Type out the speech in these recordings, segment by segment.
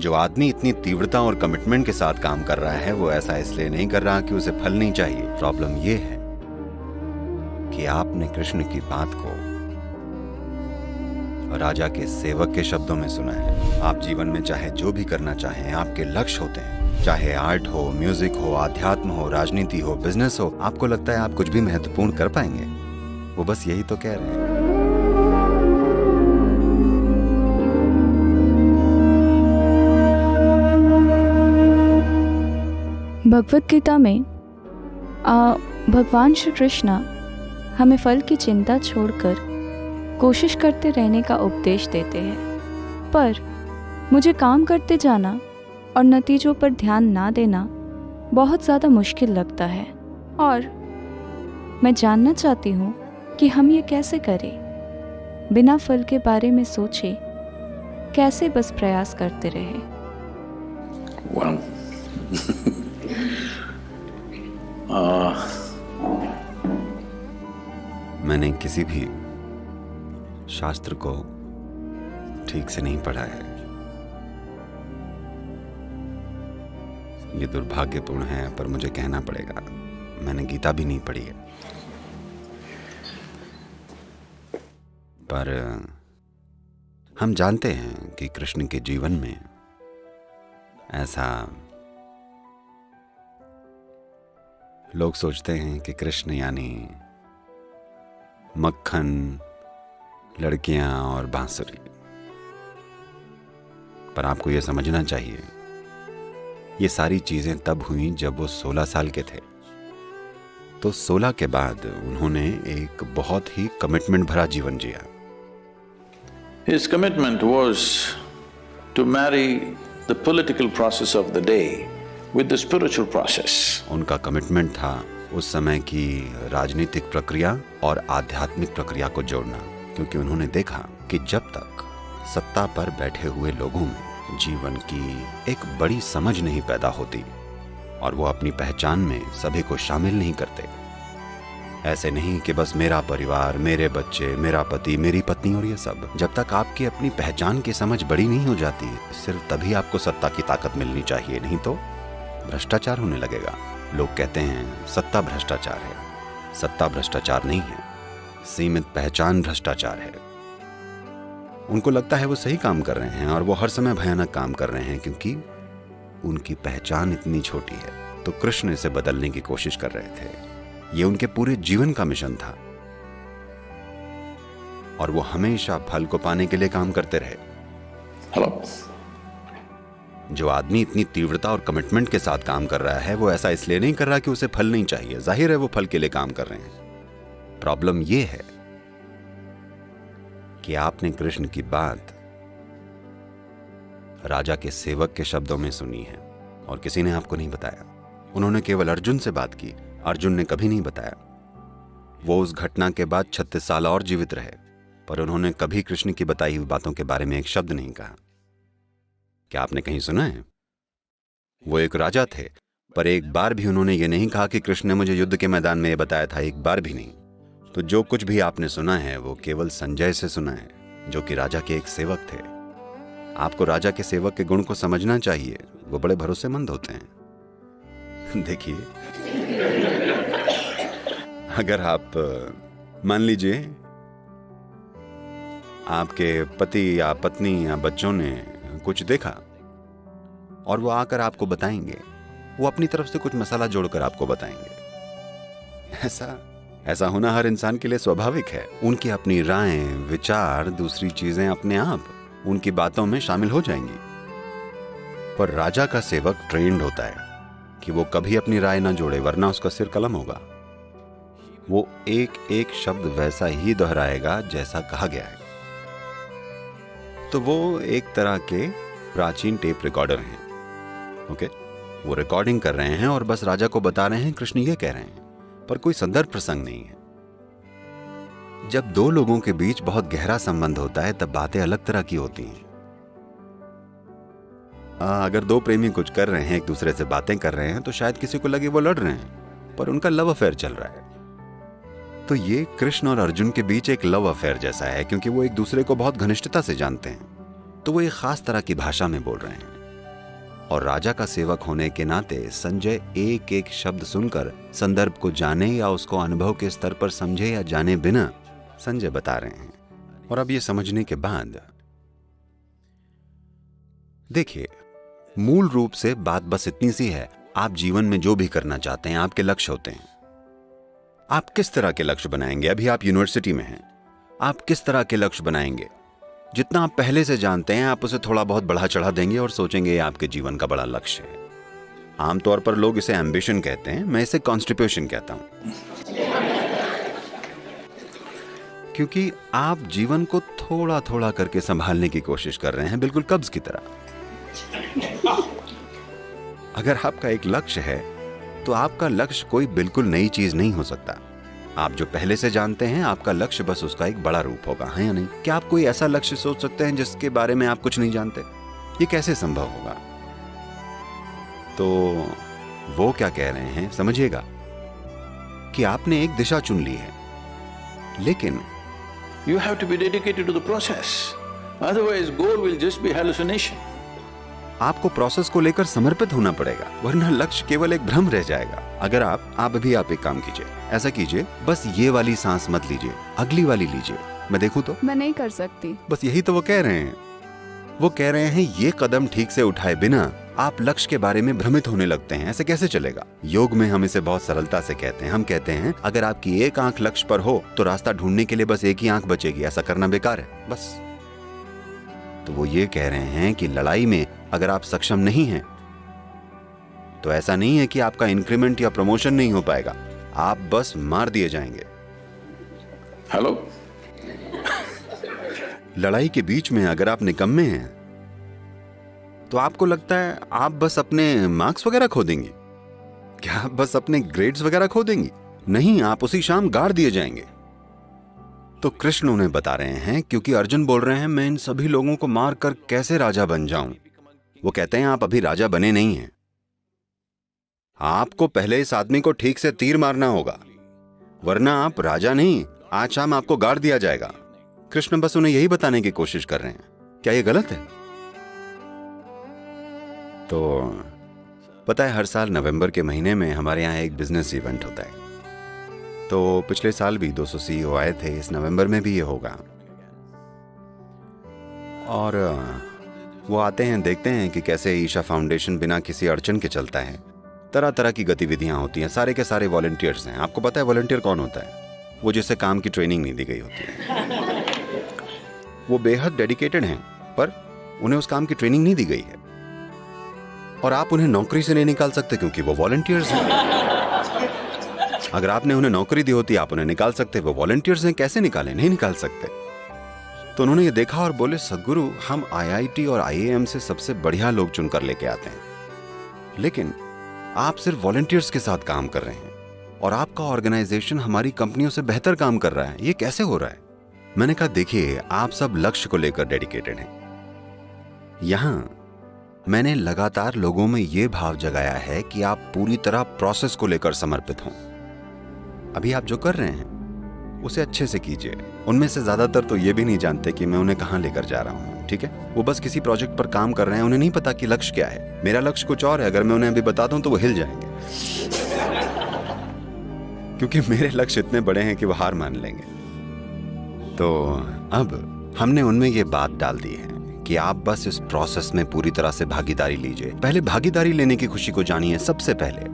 जो आदमी इतनी तीव्रता और कमिटमेंट के साथ काम कर रहा है वो ऐसा इसलिए नहीं कर रहा कि उसे फल नहीं चाहिए। प्रॉब्लम ये है कि आपने कृष्ण की बात को राजा के सेवक के शब्दों में सुना है। आप जीवन में चाहे जो भी करना चाहें, आपके लक्ष्य होते हैं, चाहे आर्ट हो, म्यूजिक हो, आध्यात्म हो, राजनीति हो, बिजनेस हो, आपको लगता है आप कुछ भी महत्वपूर्ण कर पाएंगे। वो बस यही तो कह रहे हैं। भगवत गीता में भगवान श्री कृष्ण हमें फल की चिंता छोड़कर कोशिश करते रहने का उपदेश देते हैं, पर मुझे काम करते जाना और नतीजों पर ध्यान ना देना बहुत ज़्यादा मुश्किल लगता है और मैं जानना चाहती हूँ कि हम ये कैसे करें, बिना फल के बारे में सोचे कैसे बस प्रयास करते रहें। मैंने किसी भी शास्त्र को ठीक से नहीं पढ़ा है। ये दुर्भाग्यपूर्ण है, पर मुझे कहना पड़ेगा, मैंने गीता भी नहीं पढ़ी है। पर हम जानते हैं कि कृष्ण के जीवन में ऐसा लोग सोचते हैं कि कृष्ण यानी मक्खन, लड़कियां और बांसुरी। पर आपको यह समझना चाहिए, ये सारी चीजें तब हुई जब वो 16 साल के थे। तो 16 के बाद उन्होंने एक बहुत ही कमिटमेंट भरा जीवन जिया। His commitment was to marry the political process of the day with the spiritual process. उनका कमिटमेंट था उस समय की राजनीतिक प्रक्रिया और आध्यात्मिक प्रक्रिया को जोड़ना, क्योंकि उन्होंने देखा कि जब तक सत्ता पर बैठे हुए लोगों में जीवन की एक बड़ी समझ नहीं पैदा होती और वो अपनी पहचान में सभी को शामिल नहीं करते, ऐसे नहीं कि बस मेरा परिवार, मेरे बच्चे, मेरा पति, मेरी पत्नी और ये सब, जब तक आपकी अपनी पहचान की समझ बड़ी नहीं हो जाती, सिर्फ तभी आपको सत्ता की ताकत मिलनी चाहिए, नहीं तो भ्रष्टाचार होने लगेगा। लोग कहते हैं सत्ता भ्रष्टाचार है। सत्ता भ्रष्टाचार नहीं है, सीमित पहचान भ्रष्टाचार है। उनको लगता है वो सही काम कर रहे हैं और वो हर समय भयानक काम कर रहे हैं क्योंकि उनकी पहचान इतनी छोटी है। तो कृष्ण इसे बदलने की कोशिश कर रहे थे। ये उनके पूरे जीवन का मिशन था और वो हमेशा फल को पाने के लिए काम करते रहे। Hello. जो आदमी इतनी तीव्रता और कमिटमेंट के साथ काम कर रहा है वो ऐसा इसलिए नहीं कर रहा कि उसे फल नहीं चाहिए। जाहिर है वो फल के लिए काम कर रहे हैं। प्रॉब्लम ये है कि आपने कृष्ण की बात राजा के सेवक के शब्दों में सुनी है और किसी ने आपको नहीं बताया। उन्होंने केवल अर्जुन से बात की, अर्जुन ने कभी नहीं बताया। वो उस घटना के बाद 36 साल और जीवित रहे, पर उन्होंने कभी कृष्ण की बताई हुई बातों के बारे में एक शब्द नहीं कहा। क्या आपने कहीं सुना है? वो एक राजा थे, पर एक बार भी उन्होंने ये नहीं कहा कि कृष्ण ने मुझे युद्ध के मैदान में ये बताया था, एक बार भी नहीं। तो जो कुछ भी आपने सुना है वो केवल संजय से सुना है, जो कि राजा के एक सेवक थे। आपको राजा के सेवक के गुण को समझना चाहिए, वो बड़े भरोसेमंद होते हैं। देखिए, अगर आप मान लीजिए आपके पति या पत्नी या बच्चों ने कुछ देखा और वो आकर आपको बताएंगे, वो अपनी तरफ से कुछ मसाला जोड़कर आपको बताएंगे। ऐसा होना हर इंसान के लिए स्वाभाविक है। उनकी अपनी रायें, विचार, दूसरी चीजें अपने आप उनकी बातों में शामिल हो जाएंगी। पर राजा का सेवक ट्रेंड होता है कि वो कभी अपनी राय ना जोड़े, वरना उसका सिर कलम होगा। वो एक एक शब्द वैसा ही दोहराएगा जैसा कहा गया है। तो वो एक तरह के प्राचीन टेप रिकॉर्डर हैं। ओके, वो रिकॉर्डिंग कर रहे हैं और बस राजा को बता रहे हैं कृष्ण ये कह रहे हैं, पर कोई संदर्भ प्रसंग नहीं है। जब दो लोगों के बीच बहुत गहरा संबंध होता है तब बातें अलग तरह की होती हैं। अगर दो प्रेमी कुछ कर रहे हैं, एक दूसरे से बातें कर रहे हैं, तो शायद किसी को लगे वो लड़ रहे हैं, पर उनका लव अफेयर चल रहा है। तो ये कृष्ण और अर्जुन के बीच एक लव अफेयर जैसा है, क्योंकि वो एक दूसरे को बहुत घनिष्ठता से जानते हैं। तो वो एक खास तरह की भाषा में बोल रहे हैं। और राजा का सेवक होने के नाते संजय एक एक शब्द सुनकर संदर्भ को जाने या उसको अनुभव के स्तर पर समझे या जाने बिना संजय बता रहे हैं। और अब ये समझने के बाद देखिए, मूल रूप से बात बस इतनी सी है, आप जीवन में जो भी करना चाहते हैं आपके लक्ष्य होते हैं। आप किस तरह के लक्ष्य बनाएंगे? अभी आप यूनिवर्सिटी में हैं, आप किस तरह के लक्ष्य बनाएंगे? जितना आप पहले से जानते हैं आप उसे थोड़ा बहुत बढ़ा चढ़ा देंगे और सोचेंगे ये आपके जीवन का बड़ा लक्ष्य है। आमतौर पर लोग इसे एम्बिशन कहते हैं, मैं इसे कॉन्स्टिपेशन कहता हूं, क्योंकि आप जीवन को थोड़ा थोड़ा करके संभालने की कोशिश कर रहे हैं, बिल्कुल कब्ज की तरह। अगर आपका एक लक्ष्य है तो आपका लक्ष्य कोई बिल्कुल नई चीज नहीं हो सकता। आप जो पहले से जानते हैं आपका लक्ष्य बस उसका एक बड़ा रूप होगा, है या नहीं? क्या आप कोई ऐसा लक्ष्य सोच सकते हैं जिसके बारे में आप कुछ नहीं जानते? ये कैसे संभव होगा? तो वो क्या कह रहे हैं समझिएगा, कि आपने एक दिशा चुन ली है, लेकिन You have to be dedicated to the process. Otherwise, goal will just be hallucination. आपको प्रोसेस को लेकर समर्पित होना पड़ेगा, वरना लक्ष्य केवल एक भ्रम रह जाएगा। अगर आप एक काम कीजिए, ऐसा कीजिए, बस ये वाली सांस मत लीजिए, अगली वाली लीजिए। मैं देखूं तो? मैं नहीं कर सकती। बस यही तो वो कह रहे हैं। वो कह रहे हैं ये कदम ठीक से उठाए बिना आप लक्ष्य के बारे में भ्रमित होने लगते हैं। ऐसे कैसे चलेगा? योग में हम इसे बहुत सरलता से कहते हैं। हम कहते हैं अगर आपकी एक आंख लक्ष्य पर हो तो रास्ता ढूंढने के लिए बस एक ही आंख बचेगी। ऐसा करना बेकार है, बस। तो वो ये कह रहे हैं कि लड़ाई में अगर आप सक्षम नहीं हैं तो ऐसा नहीं है कि आपका इंक्रीमेंट या प्रमोशन नहीं हो पाएगा, आप बस मार दिए जाएंगे। हेलो? लड़ाई के बीच में अगर आप निकम्मे हैं तो आपको लगता है आप बस अपने मार्क्स वगैरह खो देंगी? क्या आप बस अपने ग्रेड्स वगैरह खो देंगी? नहीं, आप उसी शाम गाड़ दिए जाएंगे। तो कृष्ण उन्हें बता रहे हैं, क्योंकि अर्जुन बोल रहे हैं मैं इन सभी लोगों को मार कर कैसे राजा बन जाऊं। वो कहते हैं आप अभी राजा बने नहीं हैं, आपको पहले इस आदमी को ठीक से तीर मारना होगा, वरना आप राजा नहीं, आज शाम आपको गाड़ दिया जाएगा। कृष्ण बस उन्हें यही बताने की कोशिश कर रहे हैं। क्या ये गलत है? तो पता है, हर साल नवंबर के महीने में हमारे यहाँ एक बिजनेस इवेंट होता है। तो पिछले साल भी 200 CEO आए थे, इस नवंबर में भी ये होगा। और वो आते हैं, देखते हैं कि कैसे ईशा फाउंडेशन बिना किसी अड़चन के चलता है। तरह तरह की गतिविधियां होती हैं, सारे के सारे वॉलंटियर्स हैं। आपको पता है वॉलंटियर कौन होता है? वो जिसे काम की ट्रेनिंग नहीं दी गई होती है। वो बेहद डेडिकेटेड हैं, पर उन्हें उस काम की ट्रेनिंग नहीं दी गई है, और आप उन्हें नौकरी से नहीं निकाल सकते क्योंकि वो वॉलंटियर्स हैं। अगर आपने उन्हें नौकरी दी होती आप उन्हें निकाल सकते, वो वॉलंटियर्स हैं, कैसे निकालें? नहीं निकाल सकते। तो उन्होंने ये देखा और बोले सद्गुरु, हम IIT और IIM से सबसे बढ़िया लोग चुनकर लेके आते हैं, लेकिन आप सिर्फ वॉलंटियर्स के साथ काम कर रहे हैं और आपका ऑर्गेनाइजेशन हमारी कंपनियों से बेहतर काम कर रहा है, ये कैसे हो रहा है? मैंने कहा देखिए, आप सब लक्ष्य को लेकर डेडिकेटेड हैं। यहां मैंने लगातार लोगों में ये भाव जगाया है कि आप पूरी तरह प्रोसेस को लेकर समर्पित हों। अभी आप जो कर रहे हैं उसे अच्छे से कीजिए। उनमें से ज्यादातर तो ये भी नहीं जानते कि मैं उन्हें कहां लेकर जा रहा हूं, ठीक है? वो बस किसी प्रोजेक्ट पर काम कर रहे हैं, उन्हें नहीं पता कि लक्ष्य क्या है। मेरा लक्ष्य कुछ और है, अगर मैं उन्हें अभी बता दूं तो वो हिल जाएंगे, क्योंकि मेरे लक्ष्य इतने बड़े हैं कि वो हार मान लेंगे। तो अब हमने उनमें ये बात डाल दी है कि आप बस इस प्रोसेस में पूरी तरह से भागीदारी लीजिए। पहले भागीदारी लेने की खुशी को जानिए सबसे पहले।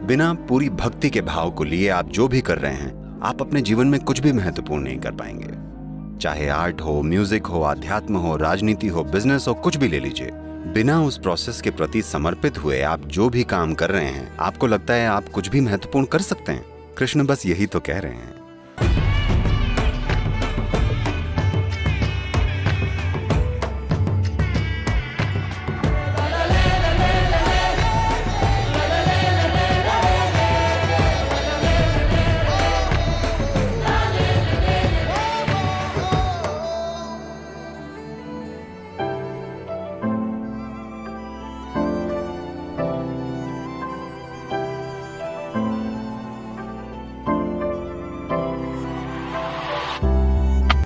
बिना पूरी भक्ति के भाव को लिए आप जो भी कर रहे हैं, आप अपने जीवन में कुछ भी महत्वपूर्ण नहीं कर पाएंगे। चाहे आर्ट हो, म्यूजिक हो, अध्यात्म हो, राजनीति हो, बिजनेस हो, कुछ भी ले लीजिए। बिना उस प्रोसेस के प्रति समर्पित हुए आप जो भी काम कर रहे हैं, आपको लगता है आप कुछ भी महत्वपूर्ण कर सकते हैं? कृष्ण बस यही तो कह रहे हैं।